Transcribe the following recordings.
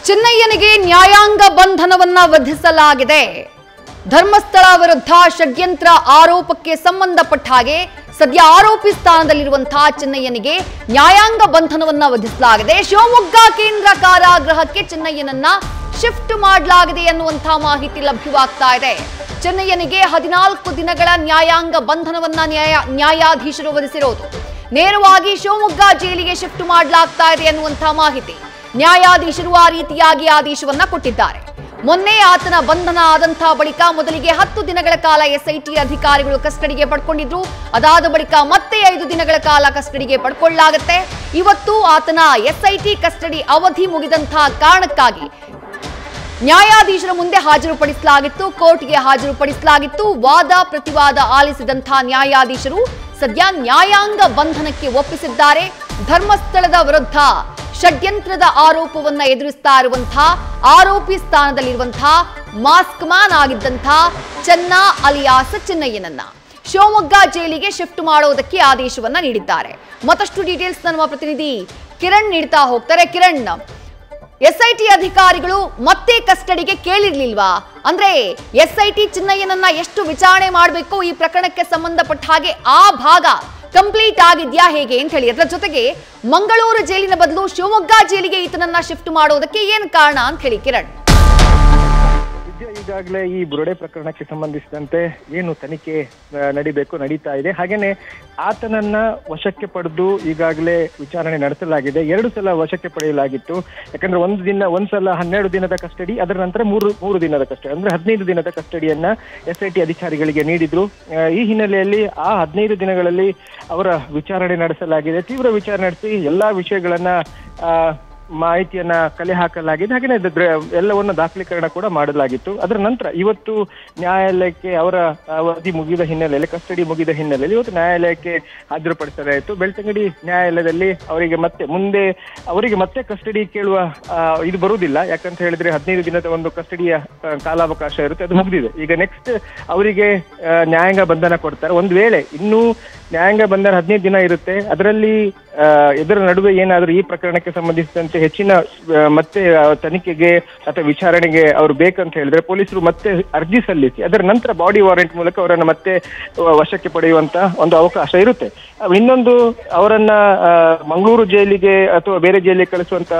ಚಿನ್ನಯ್ಯನಿಗೆ ನ್ಯಾಯಾಂಗ ಬಂಧನವನ್ನ ವಿಧಿಸಲಾಗಿದೆ. ಧರ್ಮಸ್ಥಳ ವಿರುದ್ಧ ಷಡ್ಯಂತ್ರ ಆರೋಪಕ್ಕೆ ಸಂಬಂಧಪಟ್ಟ ಹಾಗೆ ಸದ್ಯ ಆರೋಪಿ ಸ್ಥಾನದಲ್ಲಿರುವಂತಹ ಚಿನ್ನಯ್ಯನಿಗೆ ನ್ಯಾಯಾಂಗ ಬಂಧನವನ್ನ ವಿಧಿಸಲಾಗಿದೆ. ಶಿವಮೊಗ್ಗ ಕೇಂದ್ರ ಕಾರಾಗೃಹಕ್ಕೆ ಚಿನ್ನಯ್ಯನನ್ನ ಶಿಫ್ಟ್ ಮಾಡಲಾಗಿದೆ ಎನ್ನುವಂತಹ ಮಾಹಿತಿ ಲಭ್ಯವಾಗ್ತಾ ಇದೆ. ಚಿನ್ನಯ್ಯನಿಗೆ 14 ದಿನಗಳ ನ್ಯಾಯಾಂಗ ಬಂಧನವನ್ನ ನ್ಯಾಯಾಧೀಶರು ವಿಧಿಸಿರೋದು. ನೇರವಾಗಿ ಶಿವಮೊಗ್ಗ ಜೈಲಿಗೆ ಶಿಫ್ಟ್ ಮಾಡಲಾಗ್ತಾ ಇದೆ ಎನ್ನುವಂತಹ ಮಾಹಿತಿ. ನ್ಯಾಯಾಧೀಶರು ಆ ರೀತಿಯಾಗಿ ಆದೇಶವನ್ನ ಕೊಟ್ಟಿದ್ದಾರೆ. ಮೊನ್ನೆ ಆತನ ಬಂಧನ ಆದಂತಹ ಬಳಿಕ ಮೊದಲಿಗೆ 10 ದಿನಗಳ ಕಾಲ ಎಸ್ಐಟಿ ಅಧಿಕಾರಿಗಳು ಕಸ್ಟಡಿಗೆ ಪಡ್ಕೊಂಡಿದ್ರು. ಅದಾದ ಬಳಿಕ ಮತ್ತೆ 5 ದಿನಗಳ ಕಾಲ ಕಸ್ಟಡಿಗೆ ಪಡ್ಕೊಳ್ಳಲಾಗುತ್ತೆ. ಇವತ್ತು ಆತನ ಎಸ್ಐಟಿ ಕಸ್ಟಡಿ ಅವಧಿ ಮುಗಿದಂತಹ ಕಾರಣಕ್ಕಾಗಿ ನ್ಯಾಯಾಧೀಶರ ಮುಂದೆ ಹಾಜರುಪಡಿಸಲಾಗಿತ್ತು, ಕೋರ್ಟ್ಗೆ ಹಾಜರುಪಡಿಸಲಾಗಿತ್ತು. ವಾದ ಪ್ರತಿವಾದ ಆಲಿಸಿದಂತಹ ನ್ಯಾಯಾಧೀಶರು ಸದ್ಯ ನ್ಯಾಯಾಂಗ ಬಂಧನಕ್ಕೆ ಒಪ್ಪಿಸಿದ್ದಾರೆ. ಧರ್ಮಸ್ಥಳದ ವಿರುದ್ಧ ಷಡ್ಯಂತ್ರದ ಆರೋಪವನ್ನ ಎದುರಿಸ್ತಾ ಇರುವಂತಹ ಆರೋಪಿ ಸ್ಥಾನದಲ್ಲಿರುವಂತಹ ಮಾಸ್ಕ್ ಮ್ಯಾನ್ ಆಗಿದ್ದಂತಹ ಚೆನ್ನ ಅಲಿಯಾಸ್ ಚಿನ್ನಯ್ಯನನ್ನ ಶಿವಮೊಗ್ಗ ಜೈಲಿಗೆ ಶಿಫ್ಟ್ ಮಾಡೋದಕ್ಕೆ ಆದೇಶವನ್ನ ನೀಡಿದ್ದಾರೆ. ಮತ್ತಷ್ಟು ಡೀಟೇಲ್ಸ್ ನಮ್ಮ ಪ್ರತಿನಿಧಿ ಕಿರಣ್ ನೀಡ್ತಾ ಹೋಗ್ತಾರೆ. ಕಿರಣ್, ಎಸ್ಐಟಿ ಅಧಿಕಾರಿಗಳು ಮತ್ತೆ ಕಸ್ಟಡಿಗೆ ಕೇಳಿರ್ಲಿಲ್ವಾ? ಅಂದ್ರೆ ಎಸ್ಐಟಿ ಚಿನ್ನಯ್ಯನನ್ನ ಎಷ್ಟು ವಿಚಾರಣೆ ಮಾಡಬೇಕು ಈ ಪ್ರಕರಣಕ್ಕೆ ಸಂಬಂಧಪಟ್ಟ ಹಾಗೆ ಆ ಭಾಗ ಕಂಪ್ಲೀಟ್ ಆಗಿದ್ಯಾ ಹೇಗೆ ಅಂತ ಹೇಳಿ, ಅದರ ಜೊತೆಗೆ ಮಂಗಳೂರು ಜೈಲಿನ ಬದಲು ಶಿವಮೊಗ್ಗ ಜೈಲಿಗೆ ಈತನನ್ನ ಶಿಫ್ಟ್ ಮಾಡೋದಕ್ಕೆ ಏನು ಕಾರಣ ಅಂತ ಹೇಳಿ ಕಿರಣ್. ಈಗಾಗಲೇ ಈ ಬುರುಡೆ ಪ್ರಕರಣಕ್ಕೆ ಸಂಬಂಧಿಸಿದಂತೆ ಏನು ತನಿಖೆ ನಡೀತಾ ಇದೆ. ಹಾಗೇನೆ ಆತನನ್ನ ವಶಕ್ಕೆ ಪಡೆದು ಈಗಾಗಲೇ ವಿಚಾರಣೆ ನಡೆಸಲಾಗಿದೆ. 2 ಸಲ ವಶಕ್ಕೆ ಪಡೆಯಲಾಗಿತ್ತು. ಯಾಕಂದ್ರೆ ಒಂದ್ಸಲ 12 ದಿನದ ಕಸ್ಟಡಿ, ಅದರ ನಂತರ 3 ದಿನದ ಕಸ್ಟಡಿ, ಅಂದ್ರೆ 15 ದಿನದ ಕಸ್ಟಡಿಯನ್ನ ಎಸ್ಐಟಿ ಅಧಿಕಾರಿಗಳಿಗೆ ನೀಡಿದ್ರು. ಈ ಹಿನ್ನೆಲೆಯಲ್ಲಿ ಆ 15 ದಿನಗಳಲ್ಲಿ ಅವರ ವಿಚಾರಣೆ ನಡೆಸಲಾಗಿದೆ. ತೀವ್ರ ವಿಚಾರಣೆ ನಡೆಸಿ ಎಲ್ಲಾ ವಿಷಯಗಳನ್ನ ಮಾಹಿತಿಯನ್ನ ಕಲೆ ಹಾಕಲಾಗಿದೆ. ಹಾಗೆಯೇ ಎಲ್ಲವನ್ನ ದಾಖಲೀಕರಣ ಕೂಡ ಮಾಡಲಾಗಿತ್ತು. ಅದರ ನಂತರ ಇವತ್ತು ನ್ಯಾಯಾಲಯಕ್ಕೆ ಅವರ ಅವಧಿ ಮುಗಿದ ಹಿನ್ನೆಲೆಯಲ್ಲಿ, ಕಸ್ಟಡಿ ಮುಗಿದ ಹಿನ್ನೆಲೆಯಲ್ಲಿ ಇವತ್ತು ನ್ಯಾಯಾಲಯಕ್ಕೆ ಹಾಜರುಪಡಿಸಲಾಯಿತು. ಬೆಳ್ತಂಗಡಿ ನ್ಯಾಯಾಲಯದಲ್ಲಿ ಅವರಿಗೆ ಮತ್ತೆ ಕಸ್ಟಡಿ ಕೇಳುವ ಇದು ಬರುವುದಿಲ್ಲ. ಯಾಕಂತ ಹೇಳಿದ್ರೆ 15 ದಿನದ ಒಂದು ಕಸ್ಟಡಿಯ ಕಾಲಾವಕಾಶ ಇರುತ್ತೆ, ಅದು ಮುಗಿದಿದೆ. ಈಗ ನೆಕ್ಸ್ಟ್ ಅವರಿಗೆ ನ್ಯಾಯಾಂಗ ಬಂಧನ ಕೊಡ್ತಾರೆ. ಒಂದು ವೇಳೆ ಇನ್ನೂ ನ್ಯಾಯಾಂಗ ಬಂಧನ 15 ದಿನ ಇರುತ್ತೆ. ಇದರ ನಡುವೆ ಏನಾದರೂ ಈ ಪ್ರಕರಣಕ್ಕೆ ಸಂಬಂಧಿಸಿದಂತೆ ಹೆಚ್ಚಿನ ಮತ್ತೆ ತನಿಖೆಗೆ ಅಥವಾ ವಿಚಾರಣೆಗೆ ಅವರು ಬೇಕಂತ ಹೇಳಿದ್ರೆ ಪೊಲೀಸರು ಮತ್ತೆ ಅರ್ಜಿ ಸಲ್ಲಿಸಿ ಅದರ ನಂತರ ಬಾಡಿ ವಾರೆಂಟ್ ಮೂಲಕ ಅವರನ್ನ ಮತ್ತೆ ವಶಕ್ಕೆ ಪಡೆಯುವಂತ ಒಂದು ಅವಕಾಶ ಇರುತ್ತೆ. ಇನ್ನೊಂದು, ಅವರನ್ನ ಮಂಗಳೂರು ಜೈಲಿಗೆ ಅಥವಾ ಬೇರೆ ಜೈಲಿಗೆ ಕಳಿಸುವಂತ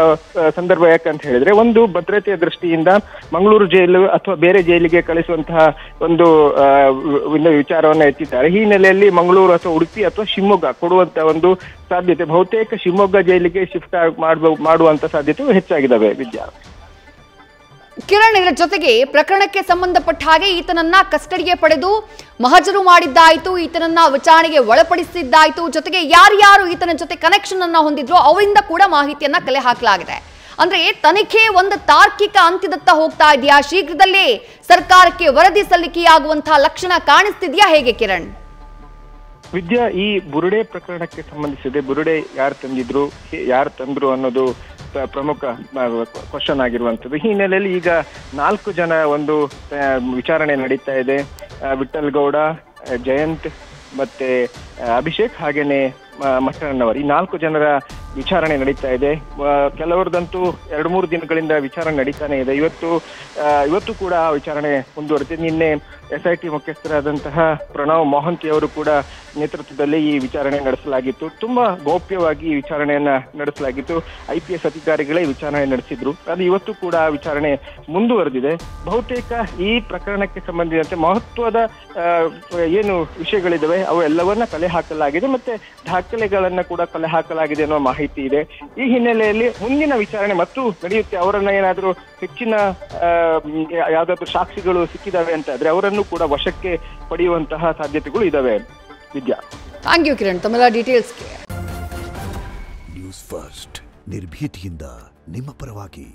ಸಂದರ್ಭ ಯಾಕಂತ ಹೇಳಿದ್ರೆ, ಒಂದು ಭದ್ರತೆಯ ದೃಷ್ಟಿಯಿಂದ ಮಂಗಳೂರು ಜೈಲು ಅಥವಾ ಬೇರೆ ಜೈಲಿಗೆ ಕಳಿಸುವಂತಹ ಒಂದು ವಿಚಾರವನ್ನ ಎತ್ತಿದ್ದಾರೆ. ಈ ಹಿನ್ನೆಲೆಯಲ್ಲಿ ಮಂಗಳೂರು ಅಥವಾ ಉಡುಪಿ ಅಥವಾ ಶಿವಮೊಗ್ಗ ಕೊಡುವಂತ ಒಂದು ಸಾಧ್ಯತೆ, ಬಹುತೇಕ ಶಿವಮೊಗ್ಗ ಜೈಲಿಗೆ ಶಿಫ್ಟ್ ಮಾಡುವಂತ ಸಾಧ್ಯತೆ ಹೆಚ್ಚಾಗಿದ್ದಾವೆ. ವಿದ್ಯಾ, ಕಿರಣ್, ಇದರ ಜೊತೆಗೆ ಪ್ರಕರಣಕ್ಕೆ ಸಂಬಂಧಪಟ್ಟ ಹಾಗೆ ಈತನನ್ನ ಕಸ್ಟಡಿಗೆ ಪಡೆದು ಮಹಜರು ಮಾಡಿದ್ದಾಯ್ತು, ಈತನನ್ನ ವಿಚಾರಣೆಗೆ ಒಳಪಡಿಸಿದ್ದಾಯ್ತು. ಜೊತೆಗೆ ಯಾರ್ಯಾರು ಈತನ ಜೊತೆ ಕನೆಕ್ಷನ್ ಅನ್ನ ಹೊಂದಿದ್ರು ಅವರಿಂದ ಕೂಡ ಮಾಹಿತಿಯನ್ನ ಕಲೆ ಹಾಕಲಾಗಿದೆ. ಅಂದ್ರೆ ತನಿಖೆ ಒಂದು ತಾರ್ಕಿಕ ಅಂತ್ಯದತ್ತ ಹೋಗ್ತಾ ಇದೆಯಾ? ಶೀಘ್ರದಲ್ಲೇ ಸರ್ಕಾರಕ್ಕೆ ವರದಿ ಸಲ್ಲಿಕೆಯಾಗುವಂತಹ ಲಕ್ಷಣ ಕಾಣಿಸ್ತಿದ್ಯಾ ಹೇಗೆ ಕಿರಣ್? ವಿದ್ಯಾ, ಈ ಬುರುಡೆ ಪ್ರಕರಣಕ್ಕೆ ಸಂಬಂಧಿಸಿದೆ. ಬುರುಡೆ ಯಾರು ತಂದ್ರು ಅನ್ನೋದು ಪ್ರಮುಖ ಕ್ವಶನ್ ಆಗಿರುವಂಥದ್ದು. ಈ ಹಿನ್ನೆಲೆಯಲ್ಲಿ ಈಗ 4 ಜನ ಒಂದು ವಿಚಾರಣೆ ನಡೀತಾ ಇದೆ. ವಿಠಲ್ ಗೌಡ, ಜಯಂತ್ ಮತ್ತೆ ಅಭಿಷೇಕ್ ಹಾಗೇನೆ ಮಠಣ್ಣನವರು, ಈ 4 ಜನರ ವಿಚಾರಣೆ ನಡೀತಾ ಇದೆ. ಕೆಲವರದಂತೂ 2-3 ದಿನಗಳಿಂದ ವಿಚಾರಣೆ ನಡೀತಾನೆ ಇದೆ. ಇವತ್ತು ಕೂಡ ವಿಚಾರಣೆ ಮುಂದುವರೆದಿದೆ. ನಿನ್ನೆ ಎಸ್ಐಟಿ ಮುಖ್ಯಸ್ಥರಾದಂತಹ ಪ್ರಣವ್ ಮೊಹಂತಿ ಅವರು ಕೂಡ ನೇತೃತ್ವದಲ್ಲಿ ಈ ವಿಚಾರಣೆ ನಡೆಸಲಾಗಿತ್ತು. ತುಂಬಾ ಗೌಪ್ಯವಾಗಿ ಈ ವಿಚಾರಣೆಯನ್ನ ನಡೆಸಲಾಗಿತ್ತು. IPS ಅಧಿಕಾರಿಗಳೇ ವಿಚಾರಣೆ ನಡೆಸಿದ್ರು. ಅದು ಇವತ್ತು ಕೂಡ ವಿಚಾರಣೆ ಮುಂದುವರೆದಿದೆ. ಬಹುತೇಕ ಈ ಪ್ರಕರಣಕ್ಕೆ ಸಂಬಂಧಿಸಿದಂತೆ ಮಹತ್ವದ ಏನು ವಿಷಯಗಳಿದಾವೆ ಅವು ಎಲ್ಲವನ್ನ ಕಲೆ ಹಾಕಲಾಗಿದೆ, ಮತ್ತೆ ದಾಖಲೆಗಳನ್ನ ಕೂಡ ಕಲೆ ಹಾಕಲಾಗಿದೆ ಅನ್ನೋ ಮಾಹಿತಿ ಇದೆ. ಈ ಹಿನ್ನೆಲೆಯಲ್ಲಿ ಮುಂದಿನ ವಿಚಾರಣೆ ಮತ್ತು ನಡೆಯುತ್ತೆ. ಅವರನ್ನ ಏನಾದರೂ ಹೆಚ್ಚಿನ ಯಾವ್ದಾದ್ರು ಸಾಕ್ಷಿಗಳು ಸಿಕ್ಕಿದಾವೆ ಅಂತ ಆದ್ರೆ ಅವರನ್ನು ಕೂಡ ವಶಕ್ಕೆ ಪಡೆಯುವಂತಹ ಸಾಧ್ಯತೆಗಳು ಇದಾವೆ. ವಿದ್ಯಾ, ಥ್ಯಾಂಕ್ ಯು ಕಿರಣ್ ತಮ್ಮೆಲ್ಲ ಡೀಟೇಲ್ಸ್ಗೆ. ನ್ಯೂಸ್ ಫಸ್ಟ್, ನಿರ್ಭೀತಿಯಿಂದ ನಿಮ್ಮ ಪರವಾಗಿ.